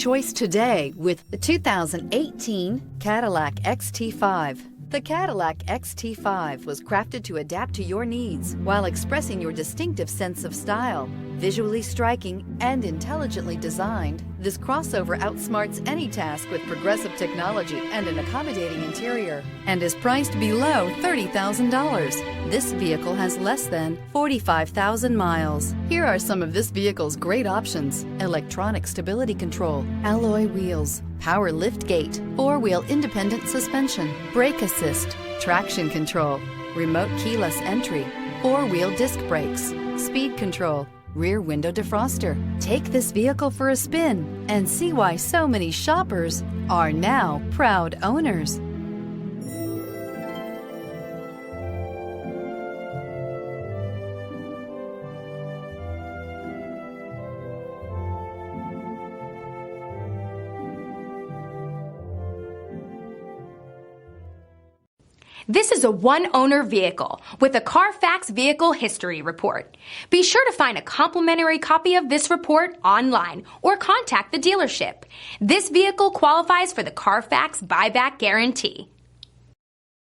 Choice today with the 2018 Cadillac XT5. The Cadillac XT5 was crafted to adapt to your needs while expressing your distinctive sense of style. Visually striking and intelligently designed, this crossover outsmarts any task with progressive technology and an accommodating interior, and is priced below $30,000. This vehicle has less than 45,000 miles. Here are some of this vehicle's great options: electronic stability control, alloy wheels, power lift gate, four-wheel independent suspension, brake assist, traction control, remote keyless entry, four-wheel disc brakes, speed control, rear window defroster. Take this vehicle for a spin and see why so many shoppers are now proud owners. This is a one-owner vehicle with a Carfax Vehicle History Report. Be sure to find a complimentary copy of this report online or contact the dealership. This vehicle qualifies for the Carfax Buyback Guarantee.